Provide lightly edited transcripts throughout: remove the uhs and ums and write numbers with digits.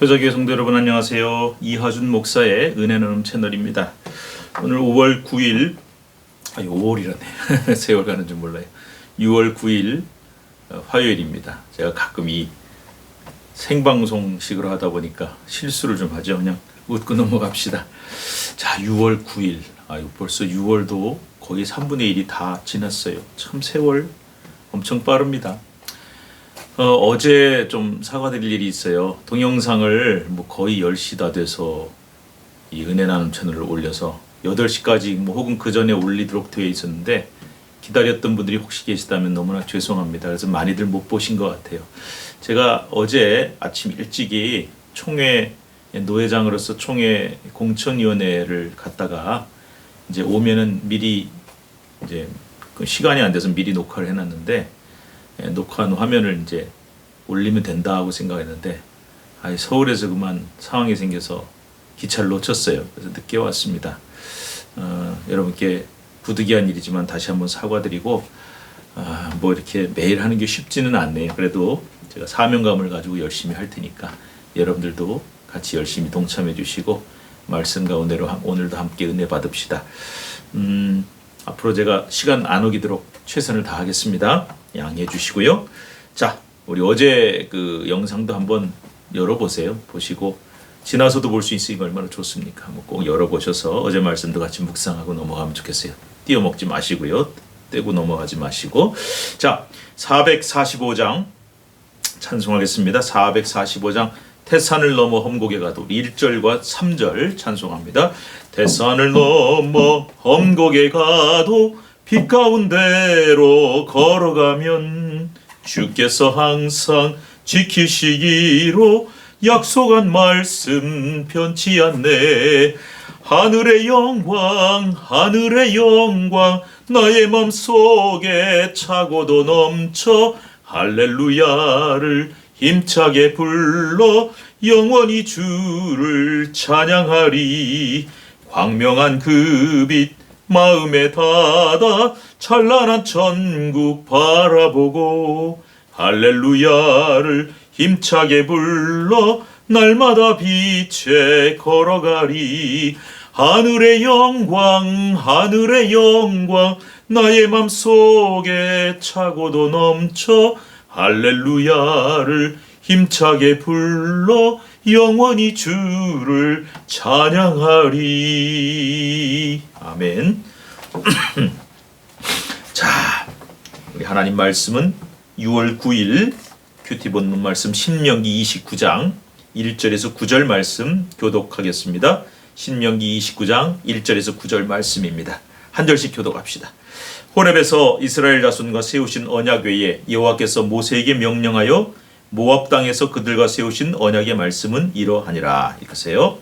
효자교회 성도 여러분 안녕하세요. 이하준 목사의 은혜 나눔 채널입니다. 오늘 5월 9일 5월이라네 세월 가는 줄 몰라요. 6월 9일 화요일입니다. 제가 가끔 이 생방송식으로 하다 보니까 실수를 좀 하죠. 그냥 웃고 넘어갑시다. 자, 6월 9일 벌써 6월도 거의 3분의 1이 다 지났어요. 참 세월 엄청 빠릅니다. 어제 좀 사과드릴 일이 있어요. 동영상을 거의 10시 다 돼서 이 은혜 나눔 채널을 올려서 8시까지 혹은 그 전에 올리도록 되어 있었는데 기다렸던 분들이 혹시 계시다면 너무나 죄송합니다. 그래서 많이들 못 보신 것 같아요. 제가 어제 아침 일찍이 총회 노회장으로서 총회 공천위원회를 갔다가 이제 오면은 미리 이제 그 시간이 안 돼서 미리 녹화를 해놨는데 녹화한 화면을 이제 올리면 된다 하고 생각했는데 서울에서 그만 상황이 생겨서 기차를 놓쳤어요. 그래서 늦게 왔습니다. 여러분께 부득이한 일이지만 다시 한번 사과드리고 이렇게 매일 하는 게 쉽지는 않네요. 그래도 제가 사명감을 가지고 열심히 할 테니까 여러분들도 같이 열심히 동참해 주시고 말씀 가운데로 오늘도 함께 은혜 받읍시다. 앞으로 제가 시간 안 어기도록 최선을 다하겠습니다. 양해해 주시고요. 자, 우리 어제 그 영상도 한번 열어보세요. 보시고 지나서도 볼 수 있으니까 얼마나 좋습니까? 꼭 열어보셔서 어제 말씀도 같이 묵상하고 넘어가면 좋겠어요. 띄어먹지 마시고요. 떼고 넘어가지 마시고. 자, 445장 찬송하겠습니다. 445장 태산을 넘어 험곡에 가도 1절과 3절 찬송합니다. 태산을 넘어 험곡에 가도 빛 가운데로 걸어가면 주께서 항상 지키시기로 약속한 말씀 변치 않네. 하늘의 영광 나의 맘속에 차고도 넘쳐 할렐루야를 힘차게 불러 영원히 주를 찬양하리. 광명한 그 빛 마음에 닫아 찬란한 천국 바라보고 할렐루야를 힘차게 불러 날마다 빛에 걸어가리. 하늘의 영광 나의 맘속에 차고도 넘쳐 할렐루야를 힘차게 불러 영원히 주를 찬양하리. 아멘. 자, 우리 하나님 말씀은 6월 9일 큐티 본문 말씀 신명기 29장 1절에서 9절 말씀 교독하겠습니다. 신명기 29장 1절에서 9절 말씀입니다. 한 절씩 교독합시다. 호렙에서 이스라엘 자손과 세우신 언약 외에 여호와께서 모세에게 명령하여 모압 땅에서 그들과 세우신 언약의 말씀은 이러하니라. 읽으세요.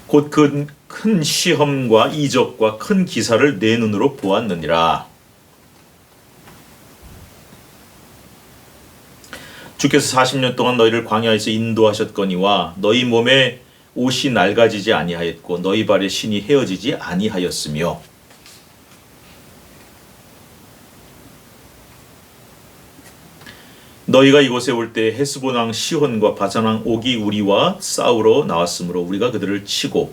곧 큰 시험과 이적과 큰 기사를 내 눈으로 보았느니라. 주께서 40년 동안 너희를 광야에서 인도하셨거니와 너희 몸에 옷이 낡아지지 아니하였고 너희 발에 신이 헤어지지 아니하였으며 너희가 이곳에 올 때 헤스본 왕 시혼과 바산 왕 오기 우리와 싸우러 나왔으므로 우리가 그들을 치고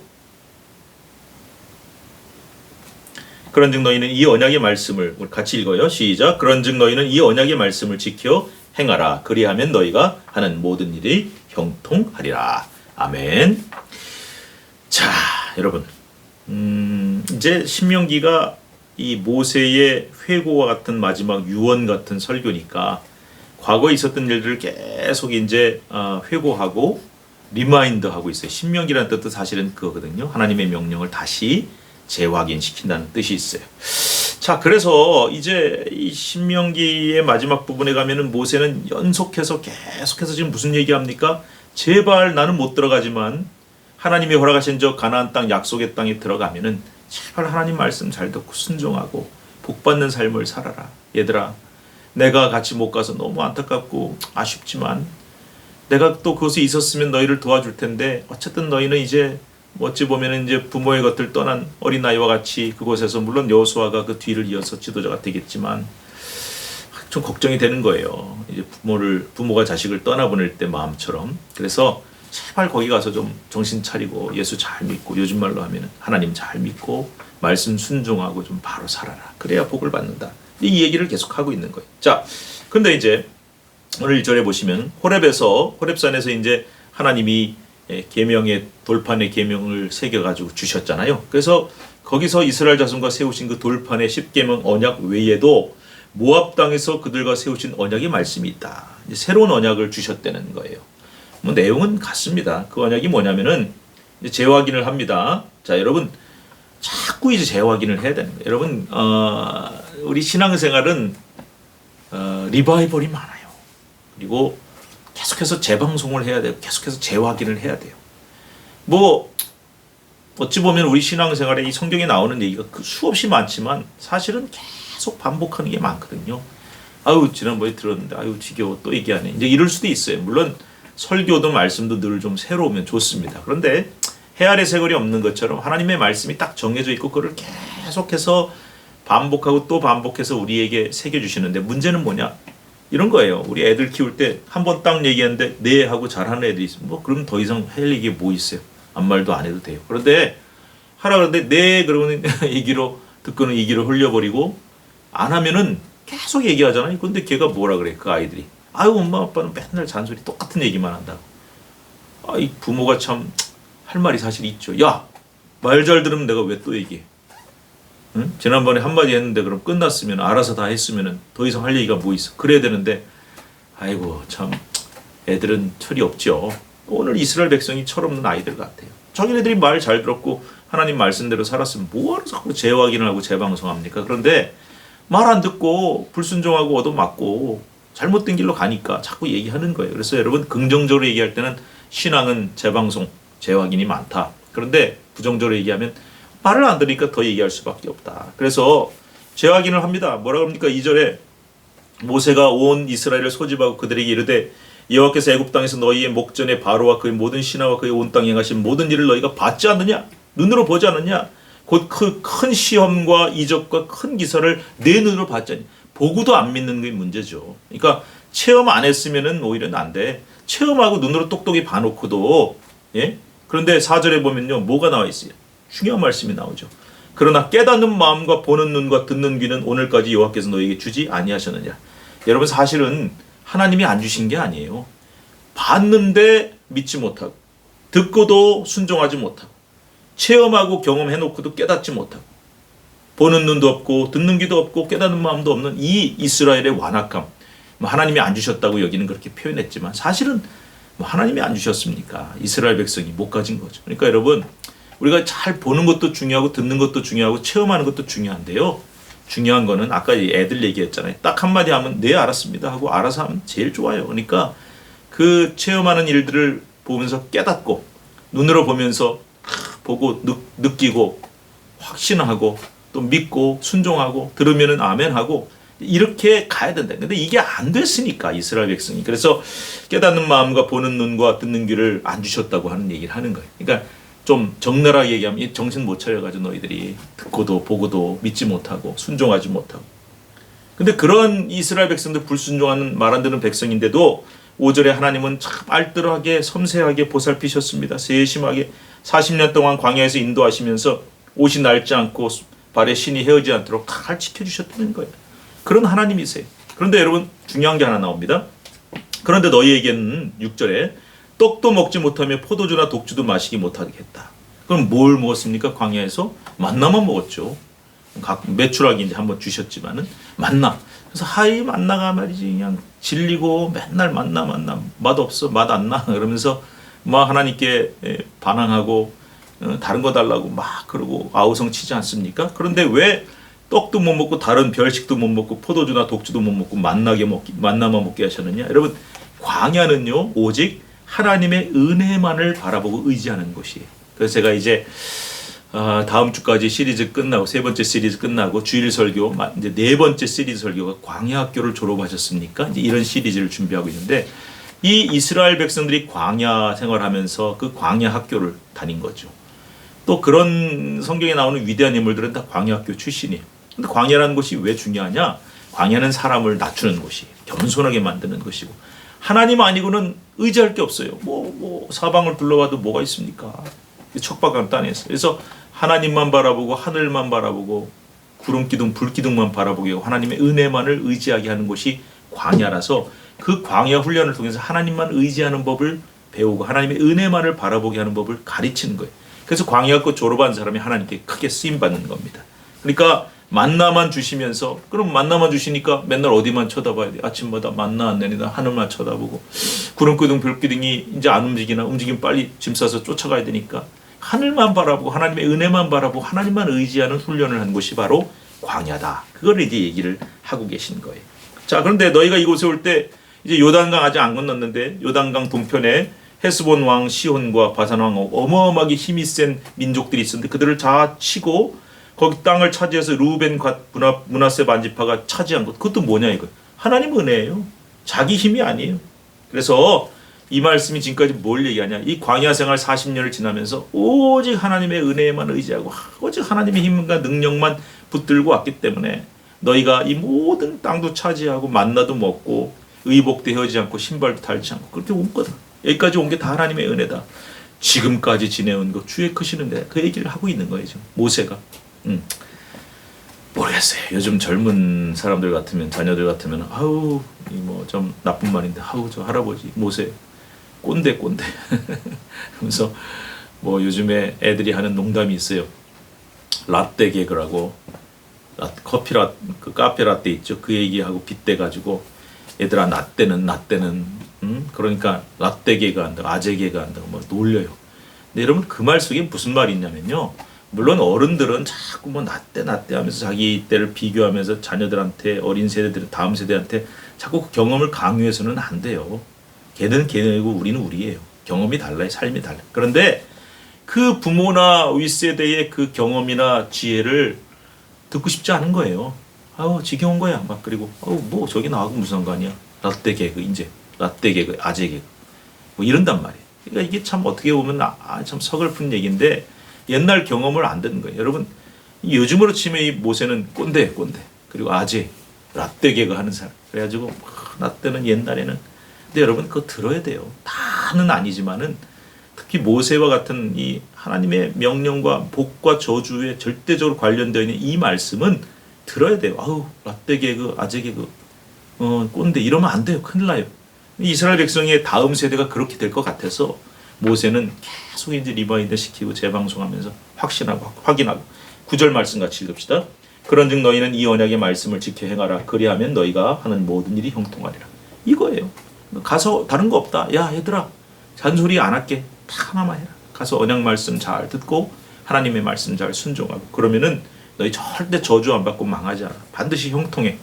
그런즉 너희는 이 언약의 말씀을 우리 같이 읽어요. 시작. 그런즉 너희는 이 언약의 말씀을 지켜 행하라. 그리하면 너희가 하는 모든 일이 형통하리라. 아멘. 자, 여러분, 이제 신명기가 이 모세의 회고와 같은 마지막 유언 같은 설교니까 과거에 있었던 일들을 계속 이제 회고하고 리마인드하고 있어요. 신명기라는 뜻도 사실은 그거거든요. 하나님의 명령을 다시 재확인시킨다는 뜻이 있어요. 자, 그래서 이제 이 신명기의 마지막 부분에 가면은 모세는 연속해서 계속해서 지금 무슨 얘기합니까? 제발 나는 못 들어가지만 하나님이 허락하신 저 가나안 땅 약속의 땅에 들어가면은 제발 하나님 말씀 잘 듣고 순종하고 복받는 삶을 살아라. 얘들아, 내가 같이 못 가서 너무 안타깝고 아쉽지만 내가 또 그곳에 있었으면 너희를 도와줄 텐데 어쨌든 너희는 이제 어찌 보면 이제 부모의 곁을 떠난 어린아이와 같이 그곳에서 물론 여호수아가 그 뒤를 이어서 지도자가 되겠지만 좀 걱정이 되는 거예요. 이제 부모가 자식을 떠나보낼 때 마음처럼. 그래서 제발 거기 가서 좀 정신 차리고 예수 잘 믿고, 요즘 말로 하면은 하나님 잘 믿고 말씀 순종하고 좀 바로 살아라. 그래야 복을 받는다. 이 얘기를 계속 하고 있는 거예요. 자, 근데 이제 오늘 1절에 보시면 호렙산에서 이제 하나님이 계명의 돌판의 계명을 새겨 가지고 주셨잖아요. 그래서 거기서 이스라엘 자손과 세우신 그 돌판의 10계명 언약 외에도 모압 땅에서 그들과 세우신 언약의 말씀이 있다. 이제 새로운 언약을 주셨다는 거예요. 뭐 내용은 같습니다. 그 언약이 뭐냐면은 이제 재확인을 합니다. 자, 여러분 자꾸 이제 재확인을 해야 되는 거예요. 여러분 우리 신앙생활은 리바이벌이 많아요. 그리고 계속해서 재방송을 해야 되고 계속해서 재확인을 해야 돼요. 뭐 어찌 보면 우리 신앙생활에 이 성경에 나오는 얘기가 수없이 많지만 사실은 계속 반복하는 게 많거든요. 아유 지난번에 들었는데 아유 지겨워 또 얘기하네. 이제 이럴 수도 있어요. 물론 설교도 말씀도 늘 좀 새로우면 좋습니다. 그런데 해 아래 색월이 없는 것처럼 하나님의 말씀이 딱 정해져 있고 그걸 계속해서 반복하고 또 반복해서 우리에게 새겨주시는데 문제는 뭐냐? 이런 거예요. 우리 애들 키울 때 한 번 딱 얘기하는데 네 하고 잘하는 애들이 있으면 뭐 그럼 더 이상 할 얘기 뭐 있어요? 아무 말도 안 해도 돼요. 그런데 하라 그러는데 네 그러면 이 귀로 듣고는 이 귀로 흘려버리고 안 하면은 계속 얘기하잖아요. 근데 걔가 뭐라 그래 그 아이들이 아유 엄마 아빠는 맨날 잔소리 똑같은 얘기만 한다고. 아, 이 부모가 참 할 말이 사실 있죠. 야 말 잘 들으면 내가 왜 또 얘기해? 응? 지난번에 한마디 했는데 그럼 끝났으면 알아서 다 했으면 더 이상 할 얘기가 뭐 있어. 그래야 되는데 아이고 참 애들은 철이 없죠. 오늘 이스라엘 백성이 철없는 아이들 같아요. 자기네들이 말 잘 들었고 하나님 말씀대로 살았으면 뭐하러 자꾸 재확인을 하고 재방송합니까? 그런데 말 안 듣고 불순종하고 얻어맞고 잘못된 길로 가니까 자꾸 얘기하는 거예요. 그래서 여러분 긍정적으로 얘기할 때는 신앙은 재방송, 재확인이 많다. 그런데 부정적으로 얘기하면 말을 안 들으니까 더 얘기할 수밖에 없다. 그래서 재확인을 합니다. 뭐라 그럽니까? 2절에 모세가 온 이스라엘을 소집하고 그들에게 이르되 여호와께서 애굽 땅에서 너희의 목전에 바로와 그의 모든 신하와 그의 온 땅에 행하신 모든 일을 너희가 봤지 않느냐? 눈으로 보지 않느냐? 곧 그 큰 시험과 이적과 큰 기사를 내 눈으로 봤자니 보고도 안 믿는 게 문제죠. 그러니까 체험 안 했으면은 오히려 안 돼. 체험하고 눈으로 똑똑히 봐놓고도 예? 그런데 4절에 보면요 뭐가 나와 있어요? 중요한 말씀이 나오죠. 그러나 깨닫는 마음과 보는 눈과 듣는 귀는 오늘까지 여호와께서 너에게 주지 아니하셨느냐. 여러분 사실은 하나님이 안 주신 게 아니에요. 봤는데 믿지 못하고 듣고도 순종하지 못하고 체험하고 경험해놓고도 깨닫지 못하고 보는 눈도 없고 듣는 귀도 없고 깨닫는 마음도 없는 이 이스라엘의 완악함. 하나님이 안 주셨다고 여기는 그렇게 표현했지만 사실은 하나님이 안 주셨습니까? 이스라엘 백성이 못 가진 거죠. 그러니까 여러분 우리가 잘 보는 것도 중요하고 듣는 것도 중요하고 체험하는 것도 중요한데요. 중요한 거는 아까 애들 얘기했잖아요. 딱 한마디 하면 네 알았습니다 하고 알아서 하면 제일 좋아요. 그러니까 그 체험하는 일들을 보면서 깨닫고 눈으로 보면서 보고 느끼고 확신하고 또 믿고 순종하고 들으면은 아멘하고 이렇게 가야 된다. 근데 이게 안 됐으니까 이스라엘 백성이. 그래서 깨닫는 마음과 보는 눈과 듣는 귀를 안 주셨다고 하는 얘기를 하는 거예요. 그러니까 좀 적나라하게 얘기하면 정신 못 차려가지고 너희들이 듣고도 보고도 믿지 못하고 순종하지 못하고. 근데 그런 이스라엘 백성들 불순종하는 말 안 듣는 백성인데도 5절에 하나님은 참 알뜰하게 섬세하게 보살피셨습니다. 세심하게 40년 동안 광야에서 인도하시면서 옷이 낡지 않고 발에 신이 헤어지지 않도록 잘 지켜주셨다는 거예요. 그런 하나님이세요. 그런데 여러분 중요한 게 하나 나옵니다. 그런데 너희에게는 6절에 떡도 먹지 못하며 포도주나 독주도 마시기 못하겠다. 그럼 뭘 먹었습니까? 광야에서 만나만 먹었죠. 매출하기 이제 한번 주셨지만은 만나. 그래서 하이 만나가 말이지 그냥 질리고 맨날 만나 맛없어 맛 안 나 그러면서 막 하나님께 반항하고 다른 거 달라고 막 그러고 아우성 치지 않습니까? 그런데 왜 떡도 못 먹고 다른 별식도 못 먹고 포도주나 독주도 못 먹고 만나만 먹게 하셨느냐? 여러분 광야는요 오직 하나님의 은혜만을 바라보고 의지하는 곳이에요. 그래서 제가 이제 다음 주까지 시리즈 끝나고 세 번째 시리즈 끝나고 주일 설교 이제 네 번째 시리즈 설교가 광야 학교를 졸업하셨습니까? 이제 이런 시리즈를 준비하고 있는데 이 이스라엘 백성들이 광야 생활하면서 그 광야 학교를 다닌 거죠. 또 그런 성경에 나오는 위대한 인물들은 다 광야 학교 출신이에요. 근데 광야라는 곳이 왜 중요하냐? 광야는 사람을 낮추는 곳이, 겸손하게 만드는 것이고, 하나님 아니고는 의지할 게 없어요. 사방을 둘러봐도 뭐가 있습니까? 척박한 땅에서. 그래서 하나님만 바라보고 하늘만 바라보고 구름 기둥, 불 기둥만 바라보게 하고 하나님의 은혜만을 의지하게 하는 곳이 광야라서, 그 광야 훈련을 통해서 하나님만 의지하는 법을 배우고 하나님의 은혜만을 바라보게 하는 법을 가르치는 거예요. 그래서 광야고 졸업한 사람이 하나님께 크게 쓰임 받는 겁니다. 그러니까 만나만 주시면서, 그럼 만나만 주시니까 맨날 어디만 쳐다봐야 돼? 아침마다 만나 안 내리다 하늘만 쳐다보고, 구름기둥 별기둥이 이제 안 움직이나, 움직이면 빨리 짐 싸서 쫓아가야 되니까 하늘만 바라보고 하나님의 은혜만 바라보고 하나님만 의지하는 훈련을 한 곳이 바로 광야다. 그걸 이제 얘기를 하고 계신 거예요. 자, 그런데 너희가 이곳에 올 때 이제 요단강 아직 안 건넜는데, 요단강 동편에 헤스본 왕 시혼과 바산 왕 어마어마하게 힘이 센 민족들이 있었는데, 그들을 다 치고 거기 땅을 차지해서 루벤, 갓, 므낫세 반지파가 차지한 것. 그것도 뭐냐 이거? 하나님 은혜예요. 자기 힘이 아니에요. 그래서 이 말씀이 지금까지 뭘 얘기하냐? 이 광야 생활 40년을 지나면서 오직 하나님의 은혜에만 의지하고 오직 하나님의 힘과 능력만 붙들고 왔기 때문에 너희가 이 모든 땅도 차지하고 만나도 먹고 의복도 헤어지지 않고 신발도 달지 않고 그렇게 온 거다. 여기까지 온 게 다 하나님의 은혜다. 지금까지 지내온 것 주의 크시는데 그 얘기를 하고 있는 거예요. 지금 모세가. 모르겠어요. 요즘 젊은 사람들 같으면, 자녀들 같으면 아우 뭐 좀 나쁜 말인데, 아우 저 할아버지 모세 꼰대 그러면서 뭐 요즘에 애들이 하는 농담이 있어요. 라떼 개그라고, 그 카페 라떼 있죠. 그 얘기하고 빗대 가지고 얘들아 나 때는 그러니까 라떼 개그 한다고, 아재 개그 한다고 뭐 놀려요. 근데 여러분 그 말 속에 무슨 말이 있냐면요, 물론 어른들은 자꾸 뭐 나 때 하면서 자기 때를 비교하면서 자녀들한테, 어린 세대들, 다음 세대한테 자꾸 그 경험을 강요해서는 안 돼요. 걔는 걔네고 우리는 우리예요. 경험이 달라요. 삶이 달라요. 그런데 그 부모나 윗세대의 그 경험이나 지혜를 듣고 싶지 않은 거예요. 아우 지겨운 거야 막. 그리고 뭐 저기 나하고 무슨 상관이야. 라떼 개그, 이제 라떼 개그, 아재 개그 뭐 이런단 말이에요. 그러니까 이게 참 어떻게 보면 참 서글픈 얘기인데, 옛날 경험을 안 듣는 거예요. 여러분 요즘으로 치면 이 모세는 꼰대 그리고 아재, 라떼 개그 하는 사람. 그래가지고 라떼는 옛날에는. 근데 여러분 그거 들어야 돼요. 다는 아니지만은 특히 모세와 같은 이 하나님의 명령과 복과 저주에 절대적으로 관련되어 있는 이 말씀은 들어야 돼요. 아우 라떼 개그, 아재 개그, 꼰대 이러면 안 돼요. 큰일 나요. 이스라엘 백성의 다음 세대가 그렇게 될 것 같아서 모세는 계속 이제 리마인드 시키고 재방송하면서 확신하고 확인하고. 9절 말씀 같이 읽읍시다. 그런즉 너희는 이 언약의 말씀을 지켜 행하라. 그리하면 너희가 하는 모든 일이 형통하리라. 이거예요. 가서 다른 거 없다. 야 얘들아 잔소리 안 할게. 다 하나만 해라. 가서 언약 말씀 잘 듣고 하나님의 말씀 잘 순종하고, 그러면은 너희 절대 저주 안 받고 망하지 않아. 반드시 형통해.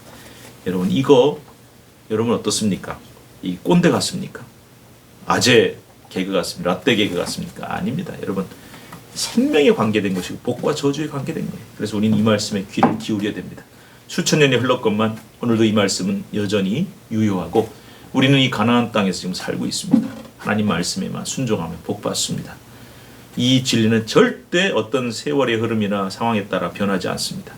여러분 이거 여러분 어떻습니까? 이 꼰대 같습니까? 아재 개그 같습니까? 라떼 개그 같습니까? 아닙니다. 여러분 생명에 관계된 것이고 복과 저주에 관계된 거예요. 그래서 우리는 이 말씀에 귀를 기울여야 됩니다. 수천 년이 흘렀건만 오늘도 이 말씀은 여전히 유효하고, 우리는 이 가나안 땅에서 지금 살고 있습니다. 하나님 말씀에만 순종하면 복 받습니다. 이 진리는 절대 어떤 세월의 흐름이나 상황에 따라 변하지 않습니다.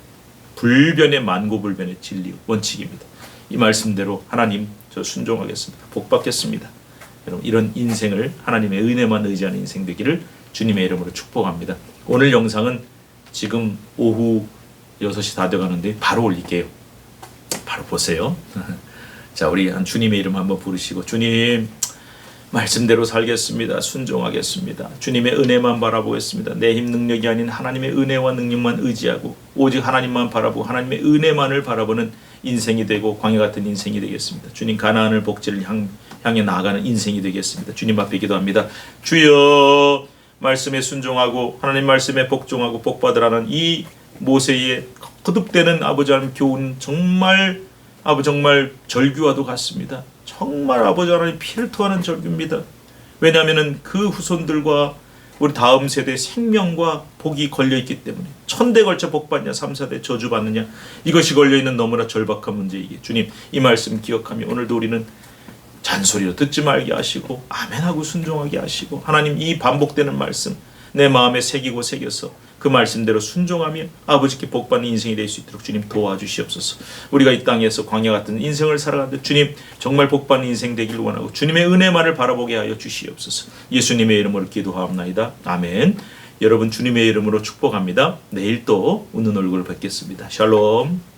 불변의 만고불변의 진리 원칙입니다. 이 말씀대로 하나님 저 순종하겠습니다. 복 받겠습니다. 여러분 이런 인생을, 하나님의 은혜만 의지하는 인생 되기를 주님의 이름으로 축복합니다. 오늘 영상은 지금 오후 6시 다 돼가는데 바로 올릴게요. 바로 보세요. 자, 우리 한 주님의 이름 한번 부르시고, 주님 말씀대로 살겠습니다. 순종하겠습니다. 주님의 은혜만 바라보겠습니다. 내 힘 능력이 아닌 하나님의 은혜와 능력만 의지하고 오직 하나님만 바라보고 하나님의 은혜만을 바라보는 인생이 되고 광야 같은 인생이 되겠습니다. 주님 가나안을 복지를 향해 나아가는 인생이 되겠습니다. 주님 앞에 기도합니다. 주여 말씀에 순종하고 하나님 말씀에 복종하고 복받으라는 이 모세의 거듭되는 아버지 하나님 교훈 정말 절규와도 같습니다. 정말 아버지 하나님 피를 토하는 절규입니다. 왜냐하면 그 후손들과 우리 다음 세대의 생명과 복이 걸려있기 때문에, 천대 걸쳐 복받냐 3,4대 저주받느냐, 이것이 걸려있는 너무나 절박한 문제이기에 주님 이 말씀 기억하며 오늘도 우리는 잔소리로 듣지 말게 하시고 아멘하고 순종하게 하시고, 하나님 이 반복되는 말씀 내 마음에 새기고 새겨서 그 말씀대로 순종하며 아버지께 복받는 인생이 될 수 있도록 주님 도와주시옵소서. 우리가 이 땅에서 광야 같은 인생을 살아가는데 주님 정말 복받는 인생 되기를 원하고 주님의 은혜만을 바라보게 하여 주시옵소서. 예수님의 이름으로 기도하옵나이다. 아멘. 여러분 주님의 이름으로 축복합니다. 내일 또 웃는 얼굴을 뵙겠습니다. 샬롬.